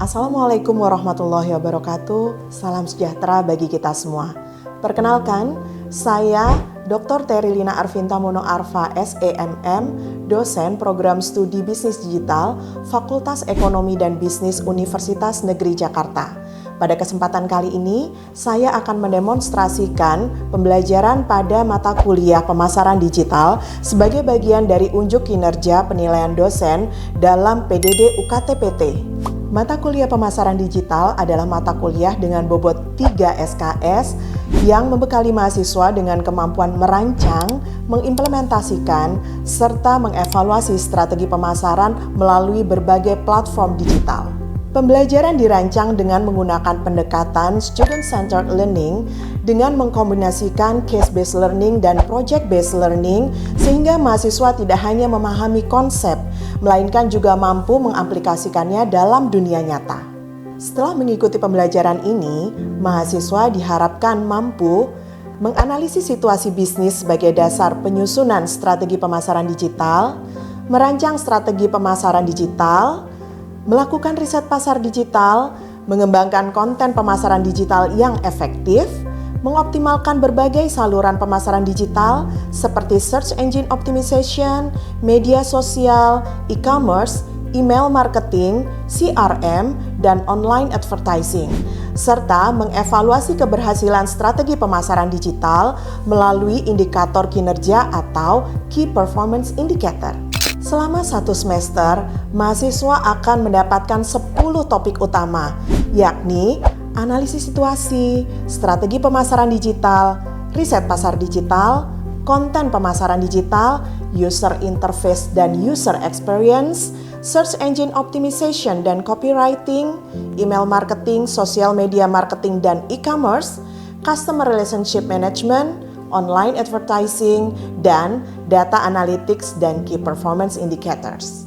Assalamualaikum warahmatullahi wabarakatuh. Salam sejahtera bagi kita semua. Perkenalkan, saya Dr. Terilina Arvinta Mono Arfa SEMM, dosen program studi bisnis digital Fakultas Ekonomi dan Bisnis Universitas Negeri Jakarta. Pada kesempatan kali ini, saya akan mendemonstrasikan pembelajaran pada mata kuliah pemasaran digital sebagai bagian dari unjuk kinerja penilaian dosen dalam PDD UKT-PT. Mata kuliah pemasaran digital adalah mata kuliah dengan bobot 3 SKS yang membekali mahasiswa dengan kemampuan merancang, mengimplementasikan, serta mengevaluasi strategi pemasaran melalui berbagai platform digital. Pembelajaran dirancang dengan menggunakan pendekatan student-centered learning dengan mengkombinasikan case-based learning dan project-based learning sehingga mahasiswa tidak hanya memahami konsep, melainkan juga mampu mengaplikasikannya dalam dunia nyata. Setelah mengikuti pembelajaran ini, mahasiswa diharapkan mampu menganalisis situasi bisnis sebagai dasar penyusunan strategi pemasaran digital, merancang strategi pemasaran digital, melakukan riset pasar digital, mengembangkan konten pemasaran digital yang efektif, mengoptimalkan berbagai saluran pemasaran digital seperti search engine optimization, media sosial, e-commerce, email marketing, CRM, dan online advertising, serta mengevaluasi keberhasilan strategi pemasaran digital melalui indikator kinerja atau Key Performance Indicator. Selama 1 semester, mahasiswa akan mendapatkan 10 topik utama, yakni analisis situasi, strategi pemasaran digital, riset pasar digital, konten pemasaran digital, user interface dan user experience, search engine optimization dan copywriting, email marketing, social media marketing dan e-commerce, customer relationship management, online advertising, dan data analytics dan key performance indicators.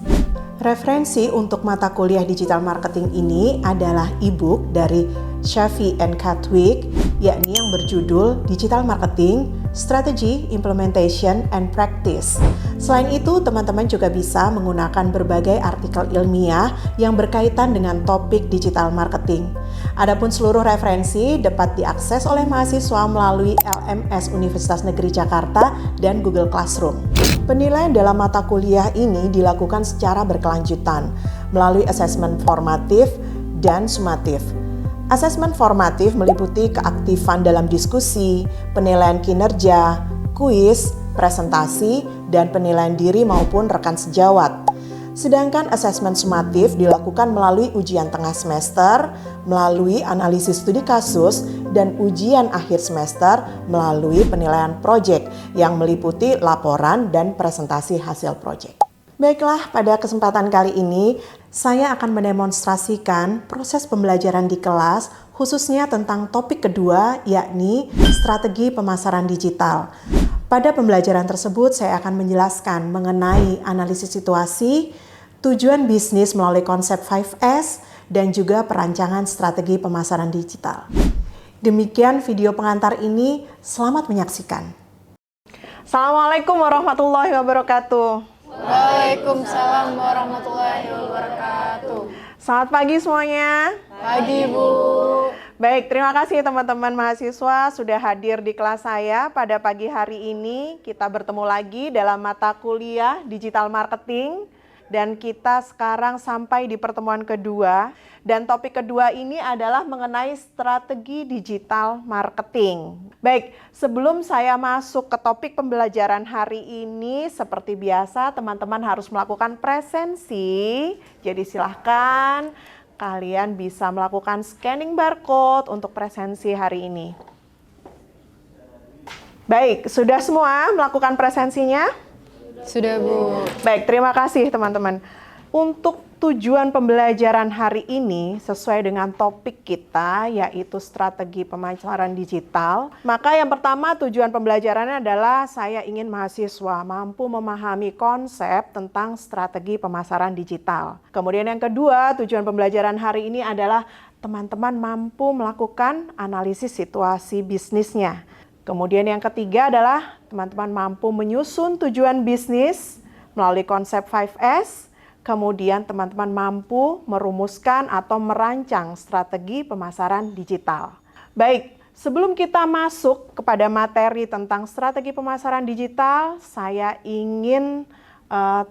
Referensi untuk mata kuliah digital marketing ini adalah e-book dari Shafi and Katwig, yakni yang berjudul Digital Marketing, Strategy, Implementation, and Practice. Selain itu, teman-teman juga bisa menggunakan berbagai artikel ilmiah yang berkaitan dengan topik digital marketing. Adapun seluruh referensi dapat diakses oleh mahasiswa melalui LMS Universitas Negeri Jakarta dan Google Classroom. Penilaian dalam mata kuliah ini dilakukan secara berkelanjutan melalui asesmen formatif dan sumatif. Asesmen formatif meliputi keaktifan dalam diskusi, penilaian kinerja, kuis, presentasi, dan penilaian diri maupun rekan sejawat. Sedangkan asesmen sumatif dilakukan melalui ujian tengah semester, melalui analisis studi kasus, dan ujian akhir semester melalui penilaian proyek yang meliputi laporan dan presentasi hasil proyek. Baiklah, pada kesempatan kali ini saya akan mendemonstrasikan proses pembelajaran di kelas khususnya tentang topik kedua, yakni strategi pemasaran digital. Pada pembelajaran tersebut saya akan menjelaskan mengenai analisis situasi, tujuan bisnis melalui konsep 5S, dan juga perancangan strategi pemasaran digital. Demikian video pengantar ini, selamat menyaksikan. Assalamualaikum warahmatullahi wabarakatuh. Waalaikumsalam warahmatullahi wabarakatuh. Selamat pagi semuanya. Pagi, Bu. Baik, terima kasih teman-teman mahasiswa sudah hadir di kelas saya pada pagi hari ini. Kita bertemu lagi dalam mata kuliah digital marketing. Dan kita sekarang sampai di pertemuan kedua. Dan topik kedua ini adalah mengenai strategi digital marketing. Baik, sebelum saya masuk ke topik pembelajaran hari ini, seperti biasa teman-teman harus melakukan presensi. Jadi silahkan kalian bisa melakukan scanning barcode untuk presensi hari ini. Baik, sudah semua melakukan presensinya? Sudah, Bu. Baik, terima kasih teman-teman. Untuk tujuan pembelajaran hari ini sesuai dengan topik kita yaitu strategi pemasaran digital. Maka yang pertama tujuan pembelajarannya adalah saya ingin mahasiswa mampu memahami konsep tentang strategi pemasaran digital. Kemudian yang kedua tujuan pembelajaran hari ini adalah teman-teman mampu melakukan analisis situasi bisnisnya. Kemudian yang ketiga adalah teman-teman mampu menyusun tujuan bisnis melalui konsep 5S. kemudian teman-teman mampu merumuskan atau merancang strategi pemasaran digital. Baik, sebelum kita masuk kepada materi tentang strategi pemasaran digital, saya ingin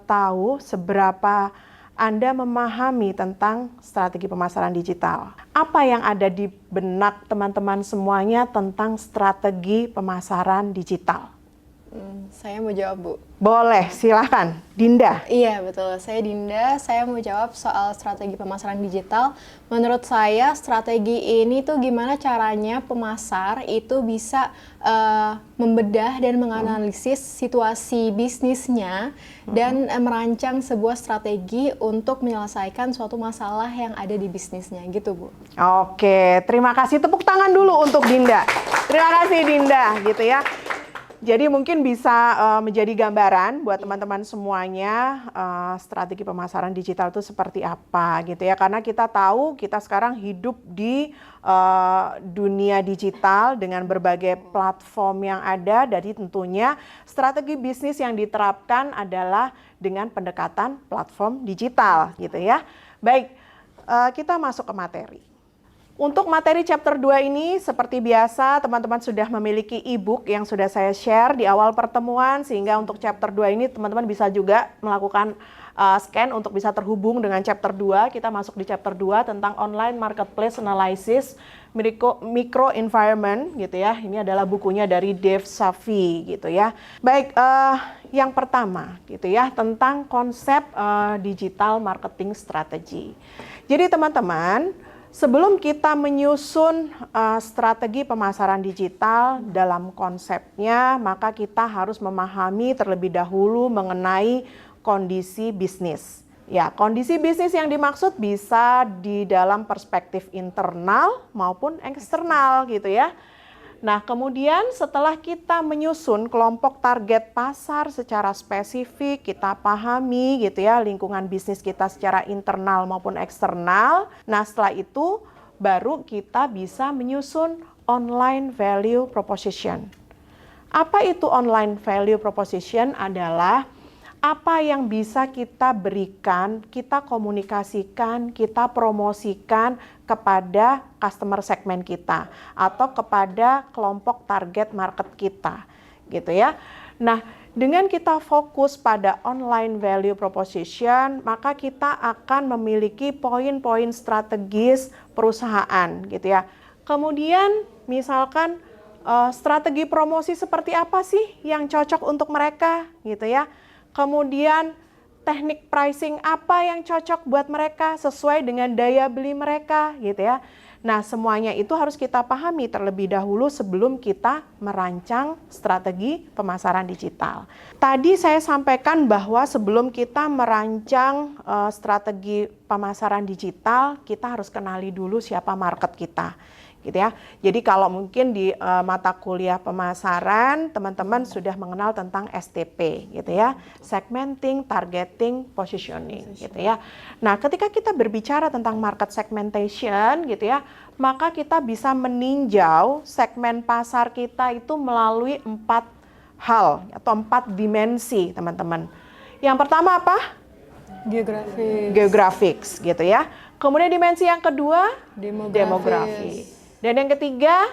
tahu seberapa Anda memahami tentang strategi pemasaran digital. Apa yang ada di benak teman-teman semuanya tentang strategi pemasaran digital? Saya mau jawab, Bu. Boleh, silakan. Dinda. Iya, betul. Saya Dinda. Saya mau jawab soal strategi pemasaran digital. Menurut saya, strategi ini tuh gimana caranya pemasar itu bisa membedah dan menganalisis situasi bisnisnya dan merancang sebuah strategi untuk menyelesaikan suatu masalah yang ada di bisnisnya, gitu, Bu. Oke, terima kasih. Tepuk tangan dulu untuk Dinda. Terima kasih, Dinda, gitu ya. Jadi mungkin bisa menjadi gambaran buat teman-teman semuanya strategi pemasaran digital itu seperti apa gitu ya. Karena kita tahu kita sekarang hidup di dunia digital dengan berbagai platform yang ada. Jadi tentunya strategi bisnis yang diterapkan adalah dengan pendekatan platform digital gitu ya. Baik, kita masuk ke materi. Untuk materi chapter 2 ini seperti biasa teman-teman sudah memiliki e-book yang sudah saya share di awal pertemuan, sehingga untuk chapter 2 ini teman-teman bisa juga melakukan scan untuk bisa terhubung dengan chapter 2. Kita masuk di chapter 2 tentang online marketplace analysis micro environment gitu ya. Ini adalah bukunya dari Dave Safi gitu ya. Baik, yang pertama gitu ya tentang konsep digital marketing strategy. Jadi teman-teman, sebelum kita menyusun strategi pemasaran digital dalam konsepnya, maka kita harus memahami terlebih dahulu mengenai kondisi bisnis. Ya, kondisi bisnis yang dimaksud bisa di dalam perspektif internal maupun eksternal gitu ya. Nah, kemudian setelah kita menyusun kelompok target pasar secara spesifik, kita pahami gitu ya lingkungan bisnis kita secara internal maupun eksternal. Nah, setelah itu baru kita bisa menyusun online value proposition. Apa itu online value proposition? Adalah apa yang bisa kita berikan, kita komunikasikan, kita promosikan kepada customer segmen kita atau kepada kelompok target market kita, gitu ya. Nah, dengan kita fokus pada online value proposition, maka kita akan memiliki poin-poin strategis perusahaan, gitu ya. Kemudian, misalkan strategi promosi seperti apa sih yang cocok untuk mereka, gitu ya. Kemudian teknik pricing apa yang cocok buat mereka sesuai dengan daya beli mereka gitu ya. Nah, semuanya itu harus kita pahami terlebih dahulu sebelum kita merancang strategi pemasaran digital. Tadi saya sampaikan bahwa sebelum kita merancang strategi pemasaran digital, kita harus kenali dulu siapa market kita. Gitu ya. Jadi kalau mungkin di mata kuliah pemasaran teman-teman sudah mengenal tentang STP gitu ya, segmenting, targeting, positioning gitu ya. Nah, ketika kita berbicara tentang market segmentation gitu ya, maka kita bisa meninjau segmen pasar kita itu melalui 4 hal atau 4 dimensi, teman-teman. Yang pertama apa? Geographics gitu ya. Kemudian dimensi yang kedua demographics. Dan yang ketiga,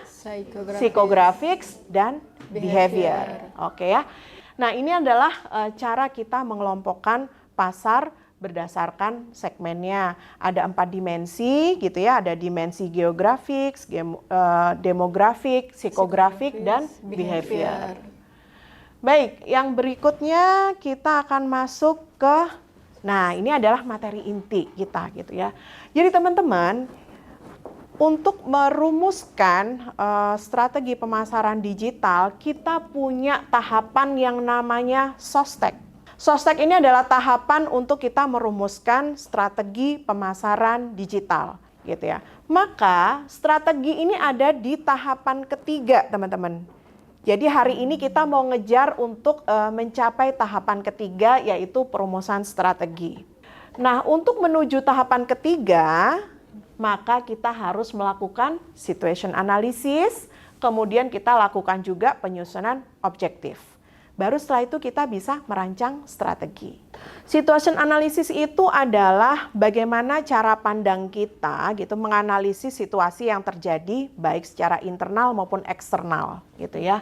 psychographics dan behavior. Oke ya. Nah, ini adalah cara kita mengelompokkan pasar berdasarkan segmennya. Ada 4 dimensi gitu ya. Ada dimensi geographics, demographic, psychographic, dan behavior. Baik, yang berikutnya kita akan masuk ke, nah ini adalah materi inti kita gitu ya. Jadi teman-teman, untuk merumuskan strategi pemasaran digital, kita punya tahapan yang namanya SOSTEC. SOSTEC ini adalah tahapan untuk kita merumuskan strategi pemasaran digital, gitu ya. Maka strategi ini ada di tahapan ketiga, teman-teman. Jadi hari ini kita mau ngejar untuk mencapai tahapan ketiga, yaitu perumusan strategi. Nah, untuk menuju tahapan ketiga, maka kita harus melakukan situation analysis, kemudian kita lakukan juga penyusunan objektif. Baru setelah itu kita bisa merancang strategi. Situation analysis itu adalah bagaimana cara pandang kita gitu menganalisis situasi yang terjadi baik secara internal maupun eksternal gitu ya.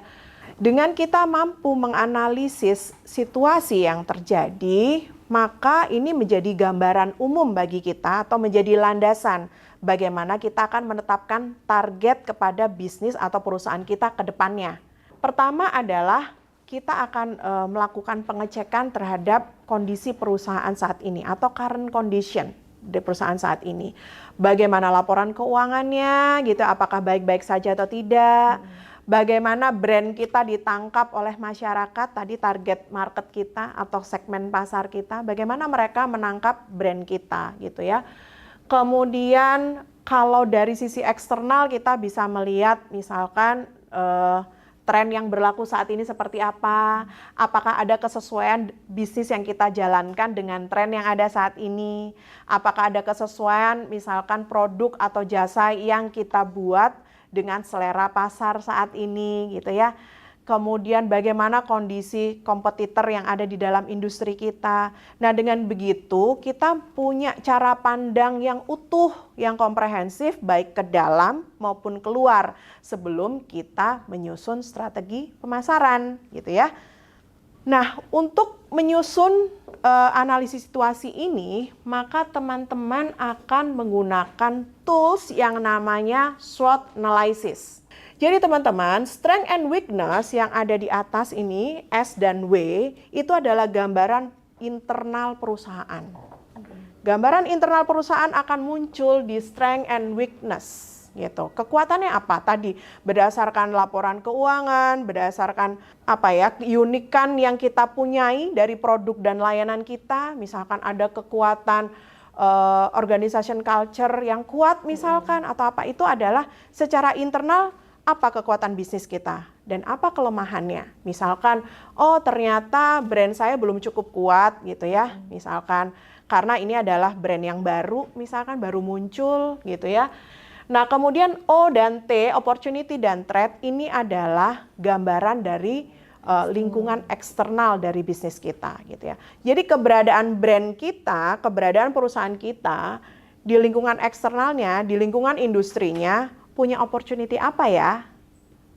Dengan kita mampu menganalisis situasi yang terjadi, maka ini menjadi gambaran umum bagi kita atau menjadi landasan bagaimana kita akan menetapkan target kepada bisnis atau perusahaan kita ke depannya. Pertama adalah kita akan melakukan pengecekan terhadap kondisi perusahaan saat ini atau current condition di perusahaan saat ini. Bagaimana laporan keuangannya gitu, apakah baik-baik saja atau tidak. Bagaimana brand kita ditangkap oleh masyarakat, tadi target market kita atau segmen pasar kita, bagaimana mereka menangkap brand kita gitu ya. Kemudian kalau dari sisi eksternal kita bisa melihat misalkan tren yang berlaku saat ini seperti apa, apakah ada kesesuaian bisnis yang kita jalankan dengan tren yang ada saat ini, apakah ada kesesuaian misalkan produk atau jasa yang kita buat dengan selera pasar saat ini gitu ya. Kemudian bagaimana kondisi kompetitor yang ada di dalam industri kita. Nah, dengan begitu kita punya cara pandang yang utuh, yang komprehensif baik ke dalam maupun keluar sebelum kita menyusun strategi pemasaran gitu ya. Nah, untuk menyusun analisis situasi ini, maka teman-teman akan menggunakan tools yang namanya SWOT analysis. Jadi teman-teman, strength and weakness yang ada di atas ini, S dan W, itu adalah gambaran internal perusahaan. Gambaran internal perusahaan akan muncul di strength and weakness. Gitu. Kekuatannya apa? Tadi berdasarkan laporan keuangan, berdasarkan keunikan yang kita punyai dari produk dan layanan kita. Misalkan ada kekuatan organization culture yang kuat misalkan atau apa, itu adalah secara internal apa kekuatan bisnis kita dan apa kelemahannya. Misalkan, oh ternyata brand saya belum cukup kuat gitu ya. Misalkan karena ini adalah brand yang baru, misalkan baru muncul gitu ya. Nah, kemudian O dan T, opportunity dan threat, ini adalah gambaran dari lingkungan eksternal dari bisnis kita gitu ya. Jadi keberadaan brand kita, keberadaan perusahaan kita di lingkungan eksternalnya, di lingkungan industrinya punya opportunity apa ya?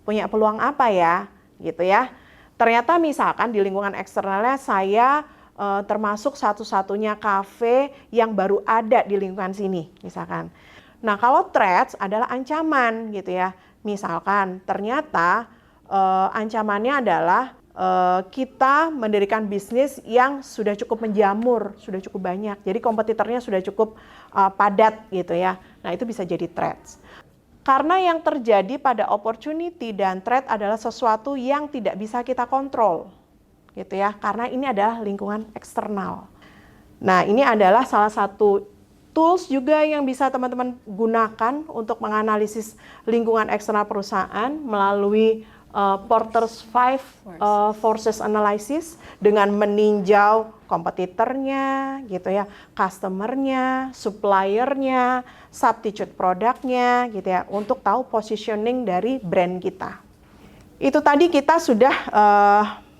Punya peluang apa ya? Gitu ya. Ternyata misalkan di lingkungan eksternalnya saya termasuk satu-satunya kafe yang baru ada di lingkungan sini misalkan. Nah, kalau threats adalah ancaman gitu ya. Misalkan ternyata ancamannya adalah kita mendirikan bisnis yang sudah cukup menjamur, sudah cukup banyak. Jadi kompetitornya sudah cukup padat gitu ya. Nah, itu bisa jadi threats. Karena yang terjadi pada opportunity dan threat adalah sesuatu yang tidak bisa kita kontrol. Gitu ya. Karena ini adalah lingkungan eksternal. Nah, ini adalah salah satu tools juga yang bisa teman-teman gunakan untuk menganalisis lingkungan eksternal perusahaan melalui Porter's 5 Forces Analysis dengan meninjau kompetitornya, gitu ya, customernya, suppliernya, substitute produknya, gitu ya, untuk tahu positioning dari brand kita. Itu tadi kita sudah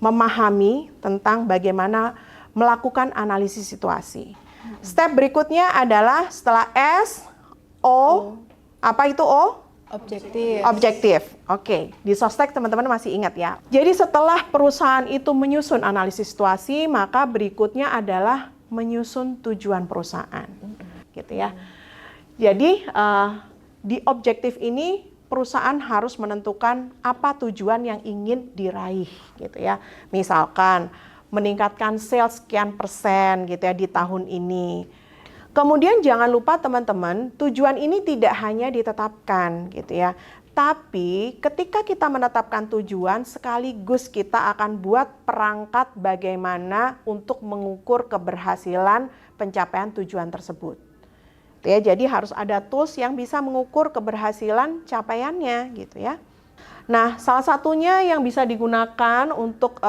memahami tentang bagaimana melakukan analisis situasi. Step berikutnya adalah setelah S, O, apa itu O? Objektif. Objektif. Oke, di Sostek teman-teman masih ingat ya. Jadi setelah perusahaan itu menyusun analisis situasi, maka berikutnya adalah menyusun tujuan perusahaan. Gitu ya. Jadi di objektif ini perusahaan harus menentukan apa tujuan yang ingin diraih gitu ya. Misalkan meningkatkan sales sekian persen gitu ya di tahun ini. Kemudian jangan lupa teman-teman, tujuan ini tidak hanya ditetapkan gitu ya. Tapi ketika kita menetapkan tujuan, sekaligus kita akan buat perangkat bagaimana untuk mengukur keberhasilan pencapaian tujuan tersebut. Ya, jadi harus ada tools yang bisa mengukur keberhasilan capaiannya gitu ya. Nah, salah satunya yang bisa digunakan untuk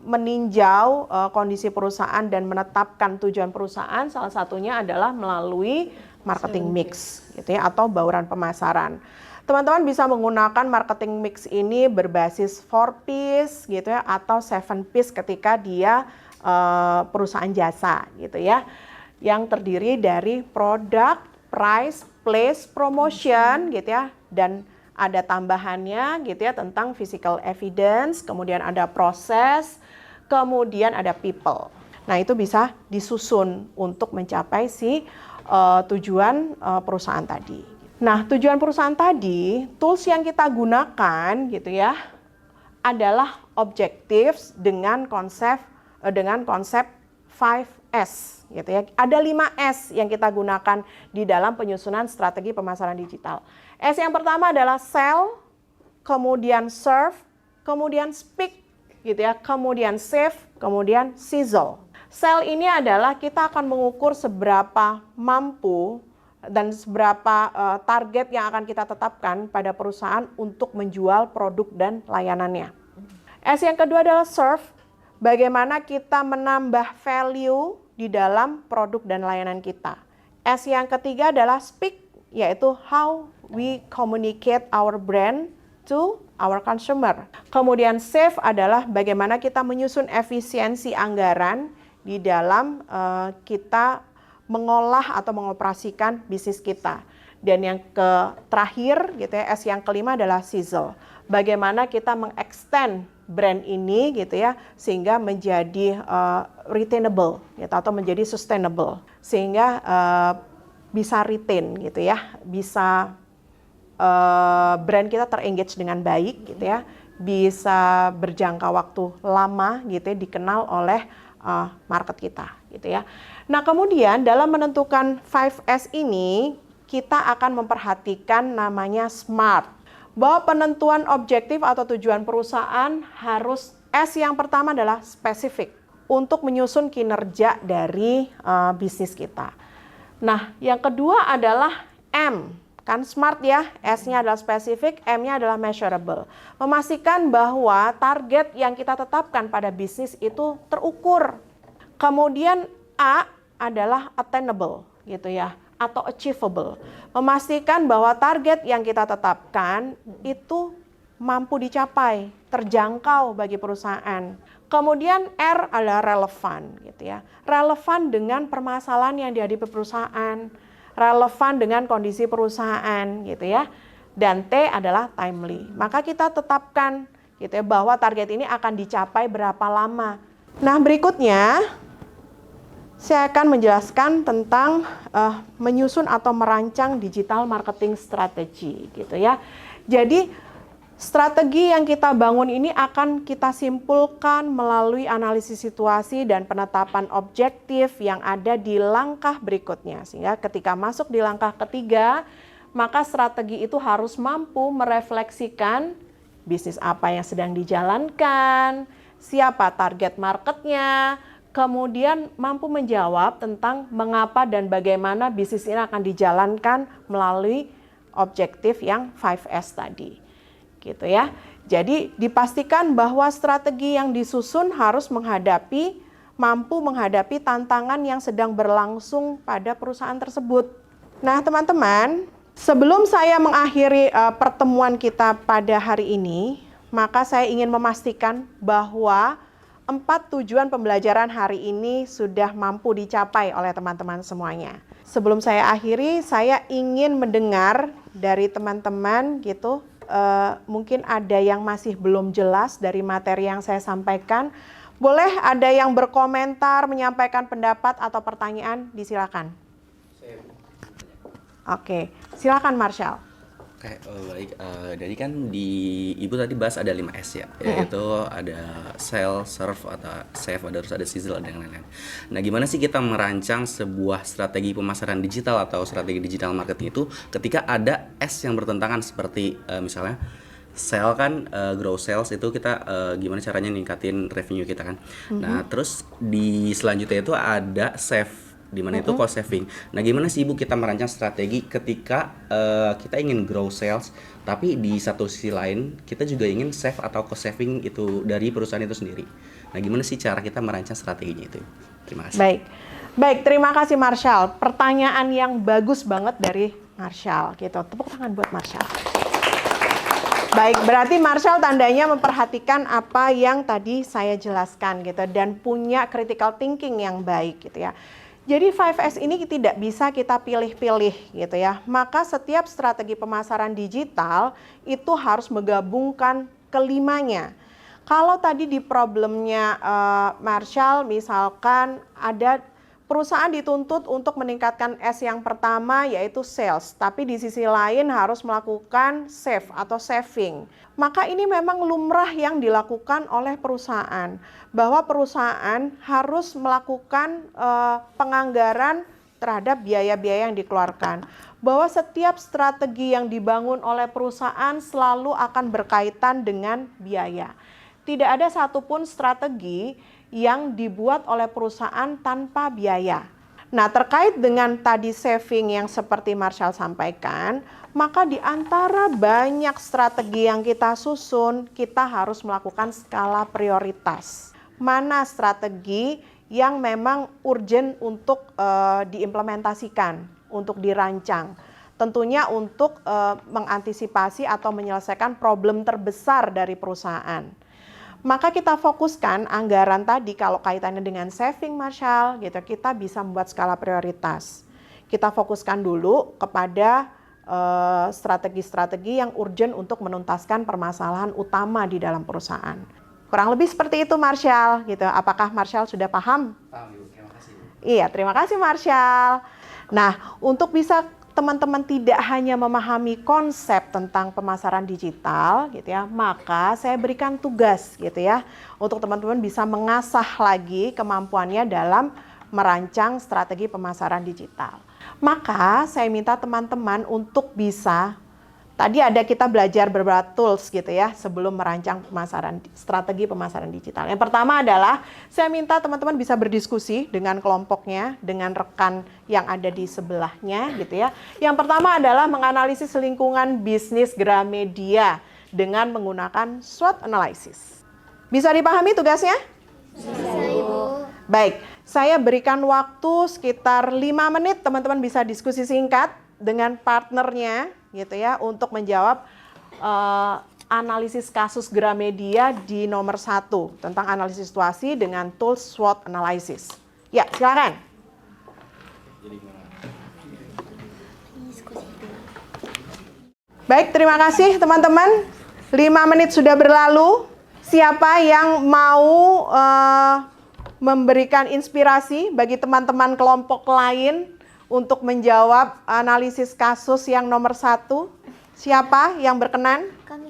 meninjau kondisi perusahaan dan menetapkan tujuan perusahaan, salah satunya adalah melalui marketing mix gitu ya, atau bauran pemasaran. Teman-teman bisa menggunakan marketing mix ini berbasis 4Ps gitu ya, atau 7Ps ketika dia perusahaan jasa gitu ya, yang terdiri dari product, price, place, promotion gitu ya, dan ada tambahannya gitu ya tentang physical evidence, kemudian ada proses, kemudian ada people. Nah, itu bisa disusun untuk mencapai si tujuan perusahaan tadi. Nah, tujuan perusahaan tadi, tools yang kita gunakan gitu ya, adalah objectives dengan konsep 5S gitu ya. Ada 5S yang kita gunakan di dalam penyusunan strategi pemasaran digital. S yang pertama adalah sell, kemudian serve, kemudian speak gitu ya, kemudian save, kemudian sizzle. Sell ini adalah kita akan mengukur seberapa mampu dan seberapa target yang akan kita tetapkan pada perusahaan untuk menjual produk dan layanannya. S yang kedua adalah serve, bagaimana kita menambah value di dalam produk dan layanan kita. S yang ketiga adalah speak, yaitu how we communicate our brand to our consumer. Kemudian save adalah bagaimana kita menyusun efisiensi anggaran di dalam kita mengolah atau mengoperasikan bisnis kita. Dan yang terakhir gitu ya, S yang kelima adalah sizzle. Bagaimana kita mengextend brand ini gitu ya, sehingga menjadi retainable gitu, atau menjadi sustainable, sehingga bisa retain gitu ya, bisa brand kita terengage dengan baik gitu ya, bisa berjangka waktu lama gitu ya, dikenal oleh market kita gitu ya. Nah, kemudian dalam menentukan 5S ini kita akan memperhatikan namanya SMART. Bahwa penentuan objektif atau tujuan perusahaan harus, S yang pertama adalah spesifik untuk menyusun kinerja dari bisnis kita. Nah, yang kedua adalah M. Kan SMART ya, S-nya adalah spesifik, M-nya adalah measurable. Memastikan bahwa target yang kita tetapkan pada bisnis itu terukur. Kemudian A adalah attainable gitu ya, atau achievable. Memastikan bahwa target yang kita tetapkan itu mampu dicapai, terjangkau bagi perusahaan. Kemudian R adalah relevan gitu ya. Relevan dengan permasalahan yang dihadapi perusahaan, relevan dengan kondisi perusahaan gitu ya. Dan T adalah timely. Maka kita tetapkan gitu ya, bahwa target ini akan dicapai berapa lama. Nah, berikutnya saya akan menjelaskan tentang menyusun atau merancang digital marketing strategi gitu ya. Jadi strategi yang kita bangun ini akan kita simpulkan melalui analisis situasi dan penetapan objektif yang ada di langkah berikutnya. Sehingga ketika masuk di langkah ketiga, maka strategi itu harus mampu merefleksikan bisnis apa yang sedang dijalankan, siapa target marketnya, kemudian mampu menjawab tentang mengapa dan bagaimana bisnis ini akan dijalankan melalui objektif yang 5S tadi. Gitu ya. Jadi dipastikan bahwa strategi yang disusun harus mampu menghadapi tantangan yang sedang berlangsung pada perusahaan tersebut. Nah, teman-teman, sebelum saya mengakhiri pertemuan kita pada hari ini, maka saya ingin memastikan bahwa 4 tujuan pembelajaran hari ini sudah mampu dicapai oleh teman-teman semuanya. Sebelum saya akhiri, saya ingin mendengar dari teman-teman gitu, mungkin ada yang masih belum jelas dari materi yang saya sampaikan. Boleh ada yang berkomentar, menyampaikan pendapat atau pertanyaan, disilakan. Oke, silakan Marshall. Oke, baik. Jadi kan Ibu tadi bahas ada 5S ya, yaitu ada sell, serve, atau save, harus ada sizzle, dan lain-lain. Nah, gimana sih kita merancang sebuah strategi pemasaran digital atau strategi digital marketing itu ketika ada S yang bertentangan seperti misalnya sell kan, grow sales itu kita gimana caranya ningkatin revenue kita kan. Nah, terus di selanjutnya itu ada save, di mana itu cost saving. Nah, gimana sih Ibu kita merancang strategi ketika kita ingin grow sales, tapi di satu sisi lain kita juga ingin save atau cost saving itu dari perusahaan itu sendiri. Nah, gimana sih cara kita merancang strateginya itu? Terima kasih. Baik, terima kasih Marshall. Pertanyaan yang bagus banget dari Marshall gitu. Tepuk tangan buat Marshall. Baik, berarti Marshall tandanya memperhatikan apa yang tadi saya jelaskan gitu dan punya critical thinking yang baik gitu ya. Jadi 5S ini tidak bisa kita pilih-pilih gitu ya. Maka setiap strategi pemasaran digital itu harus menggabungkan kelimanya. Kalau tadi di problemnya Marshall misalkan ada perusahaan dituntut untuk meningkatkan S yang pertama yaitu sales, tapi di sisi lain harus melakukan save atau saving. Maka ini memang lumrah yang dilakukan oleh perusahaan, bahwa perusahaan harus melakukan penganggaran terhadap biaya-biaya yang dikeluarkan. Bahwa setiap strategi yang dibangun oleh perusahaan selalu akan berkaitan dengan biaya. Tidak ada satupun strategi yang dibuat oleh perusahaan tanpa biaya. Nah, terkait dengan tadi saving yang seperti Marshall sampaikan, maka di antara banyak strategi yang kita susun, kita harus melakukan skala prioritas. Mana strategi yang memang urgent untuk diimplementasikan, untuk dirancang. Tentunya untuk mengantisipasi atau menyelesaikan problem terbesar dari perusahaan. Maka kita fokuskan anggaran tadi kalau kaitannya dengan saving Marshall gitu, kita bisa membuat skala prioritas. Kita fokuskan dulu kepada strategi-strategi yang urgent untuk menuntaskan permasalahan utama di dalam perusahaan. Kurang lebih seperti itu Marshall gitu. Apakah Marshall sudah paham? Paham, Ibu. Terima kasih. Iya, terima kasih Marshall. Nah, untuk bisa teman-teman tidak hanya memahami konsep tentang pemasaran digital gitu ya, maka saya berikan tugas gitu ya untuk teman-teman bisa mengasah lagi kemampuannya dalam merancang strategi pemasaran digital. Maka saya minta teman-teman untuk bisa, tadi ada kita belajar beberapa tools gitu ya sebelum merancang strategi pemasaran digital. Yang pertama adalah saya minta teman-teman bisa berdiskusi dengan kelompoknya, dengan rekan yang ada di sebelahnya gitu ya. Yang pertama adalah menganalisis lingkungan bisnis Gramedia dengan menggunakan SWOT analysis. Bisa dipahami tugasnya? Bisa, Ibu. Baik, saya berikan waktu sekitar 5 menit, teman-teman bisa diskusi singkat dengan partnernya gitu ya untuk menjawab analisis kasus Gramedia di nomor 1 tentang analisis situasi dengan tools SWOT analysis. Ya, silakan. Baik, terima kasih teman-teman. 5 menit sudah berlalu. Siapa yang mau memberikan inspirasi bagi teman-teman kelompok lain untuk menjawab analisis kasus yang nomor 1? Siapa yang berkenan? Kami.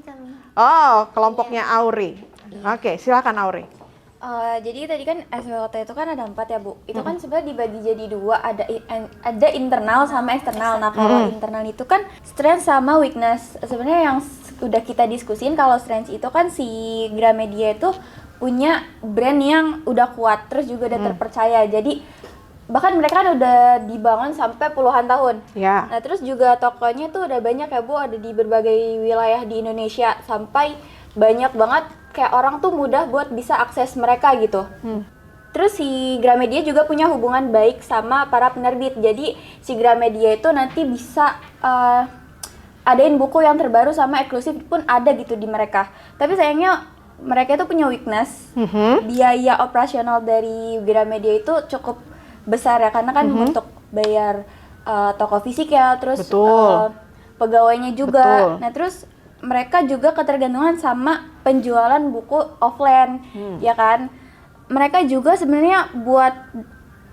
Oh, kelompoknya Auri. Oke, silakan Auri. Jadi tadi kan SWOT itu kan ada 4 ya Bu. Itu kan sebenarnya dibagi jadi 2, ada internal sama eksternal. Nah kalau internal itu kan strength sama weakness. Sebenarnya yang udah kita diskusin kalau strength itu kan si Gramedia itu punya brand yang udah kuat, terus juga udah terpercaya. Jadi bahkan mereka kan udah dibangun sampai puluhan tahun. Ya. Nah terus juga tokonya tuh udah banyak ya Bu, ada di berbagai wilayah di Indonesia, sampai banyak banget kayak orang tuh mudah buat bisa akses mereka gitu. Terus si Gramedia juga punya hubungan baik sama para penerbit. Jadi si Gramedia itu nanti bisa adain buku yang terbaru sama eksklusif pun ada gitu di mereka. Tapi sayangnya mereka itu punya weakness. Biaya operasional dari Gramedia itu cukup besar ya, karena kan untuk bayar toko fisik ya, terus pegawainya juga. Betul. Nah terus mereka juga ketergantungan sama penjualan buku offline, ya kan. Mereka juga sebenarnya buat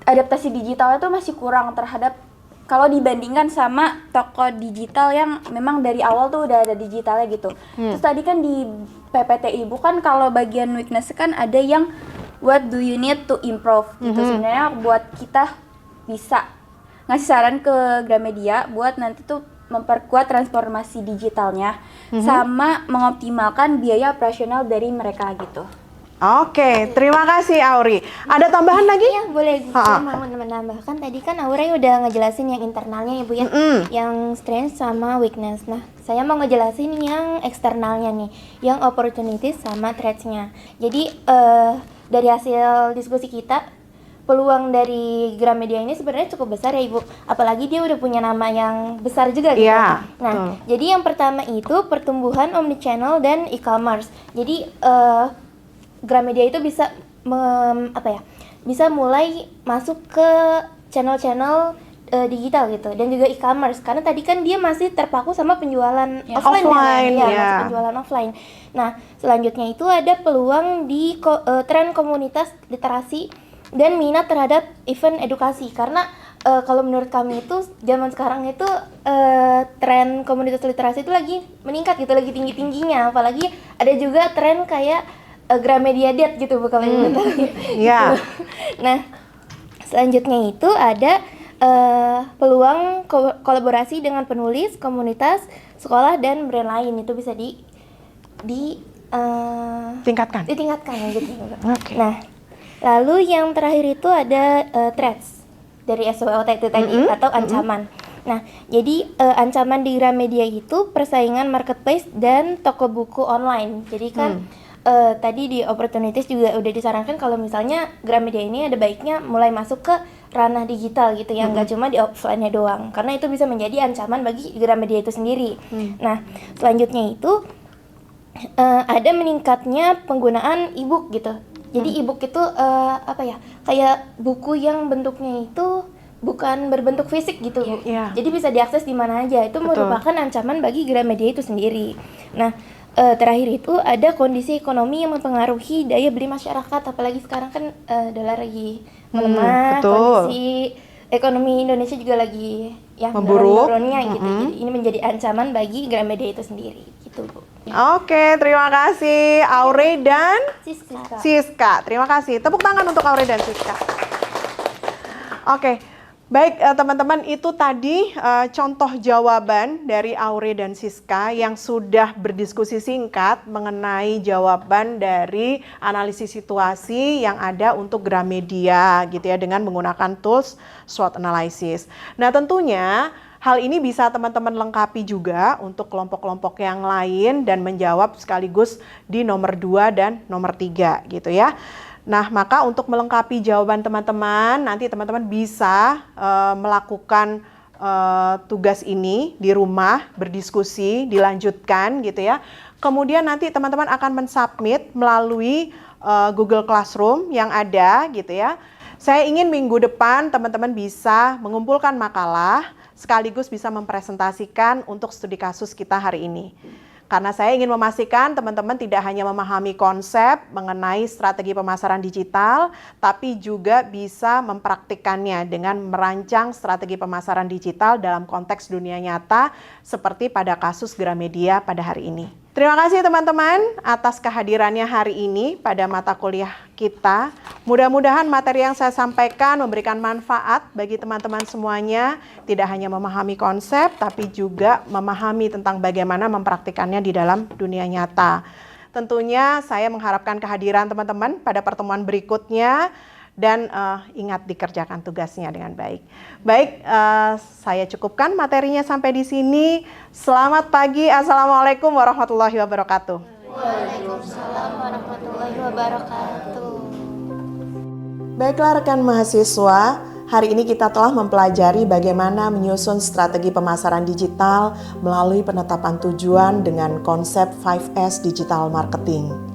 adaptasi digitalnya tuh masih kurang terhadap kalau dibandingkan sama toko digital yang memang dari awal tuh udah ada digitalnya gitu. Terus tadi kan di PPT Ibu kan kalau bagian weakness kan ada yang what do you need to improve gitu. Sebenarnya buat kita bisa ngasih saran ke Gramedia buat nanti tuh memperkuat transformasi digitalnya sama mengoptimalkan biaya operasional dari mereka gitu. Oke, terima kasih Auri. Ada tambahan lagi? Iya, boleh. Saya mau menambahkan, tadi kan Auri udah ngejelasin yang internalnya ya Bu ya, yang strength sama weakness. Nah, saya mau ngejelasin yang eksternalnya nih, yang opportunities sama threats-nya. Jadi dari hasil diskusi kita, peluang dari Gramedia ini sebenarnya cukup besar ya Ibu. Apalagi dia udah punya nama yang besar juga gitu. Iya, Nah, jadi yang pertama itu pertumbuhan omnichannel dan e-commerce. Jadi Gramedia itu bisa bisa mulai masuk ke channel-channel digital gitu dan juga e-commerce karena tadi kan dia masih terpaku sama penjualan offline ya, masih penjualan offline. Nah, selanjutnya itu ada peluang di tren komunitas literasi dan minat terhadap event edukasi karena kalau menurut kami itu zaman sekarang itu tren komunitas literasi itu lagi meningkat gitu, lagi tinggi-tingginya, apalagi ada juga tren kayak Gramedia Date gitu kalau Ibu tahu. Iya. Nah, selanjutnya itu ada peluang kolaborasi dengan penulis, komunitas, sekolah dan brand lain itu bisa Tingkatkan ditingkatkan gitu. Oke. Nah, lalu yang terakhir itu ada threats dari SWOT itu tadi atau ancaman. Nah, jadi ancaman di Gramedia itu persaingan marketplace dan toko buku online. Jadi kan tadi di opportunities juga udah disarankan kalau misalnya Gramedia ini ada baiknya mulai masuk ke ranah digital gitu yang nggak cuma di offline-nya doang karena itu bisa menjadi ancaman bagi Gramedia itu sendiri. Nah, selanjutnya itu ada meningkatnya penggunaan e-book gitu. Jadi e-book itu kayak buku yang bentuknya itu bukan berbentuk fisik gitu, Bu. Jadi bisa diakses di mana aja. Itu merupakan ancaman bagi Gramedia itu sendiri. Nah, terakhir itu ada kondisi ekonomi yang mempengaruhi daya beli masyarakat, apalagi sekarang kan dolar lagi melemah, kondisi ekonomi Indonesia juga lagi menurunnya gitu. Jadi ini menjadi ancaman bagi Gramedia itu sendiri gitu, Bu. Oke, terima kasih Aure dan Siska. Terima kasih. Tepuk tangan untuk Aure dan Siska. Oke. Baik teman-teman, itu tadi contoh jawaban dari Aure dan Siska yang sudah berdiskusi singkat mengenai jawaban dari analisis situasi yang ada untuk Gramedia gitu ya dengan menggunakan tools SWOT analysis. Nah, tentunya hal ini bisa teman-teman lengkapi juga untuk kelompok-kelompok yang lain dan menjawab sekaligus di nomor 2 dan nomor 3 gitu ya. Nah, maka untuk melengkapi jawaban teman-teman, nanti teman-teman bisa melakukan tugas ini di rumah, berdiskusi, dilanjutkan gitu ya. Kemudian nanti teman-teman akan mensubmit melalui Google Classroom yang ada gitu ya. Saya ingin minggu depan teman-teman bisa mengumpulkan makalah, sekaligus bisa mempresentasikan untuk studi kasus kita hari ini. Karena saya ingin memastikan teman-teman tidak hanya memahami konsep mengenai strategi pemasaran digital, tapi juga bisa mempraktikkannya dengan merancang strategi pemasaran digital dalam konteks dunia nyata seperti pada kasus Gramedia pada hari ini. Terima kasih teman-teman atas kehadirannya hari ini pada mata kuliah kita. Mudah-mudahan materi yang saya sampaikan memberikan manfaat bagi teman-teman semuanya. Tidak hanya memahami konsep, tapi juga memahami tentang bagaimana mempraktikannya di dalam dunia nyata. Tentunya saya mengharapkan kehadiran teman-teman pada pertemuan berikutnya. Dan ingat dikerjakan tugasnya dengan baik. Baik, saya cukupkan materinya sampai di sini. Selamat pagi, Assalamualaikum warahmatullahi wabarakatuh. Waalaikumsalam warahmatullahi wabarakatuh. Baiklah rekan mahasiswa, hari ini kita telah mempelajari bagaimana menyusun strategi pemasaran digital melalui penetapan tujuan dengan konsep 5S Digital Marketing.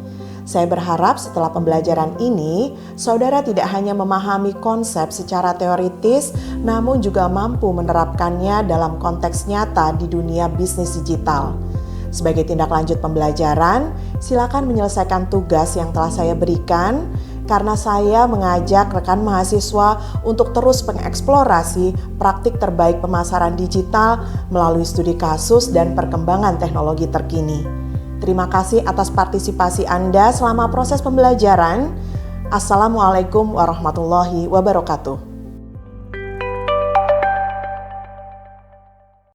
Saya berharap setelah pembelajaran ini, saudara tidak hanya memahami konsep secara teoritis, namun juga mampu menerapkannya dalam konteks nyata di dunia bisnis digital. Sebagai tindak lanjut pembelajaran, silakan menyelesaikan tugas yang telah saya berikan, karena saya mengajak rekan mahasiswa untuk terus mengeksplorasi praktik terbaik pemasaran digital melalui studi kasus dan perkembangan teknologi terkini. Terima kasih atas partisipasi Anda selama proses pembelajaran. Assalamualaikum warahmatullahi wabarakatuh.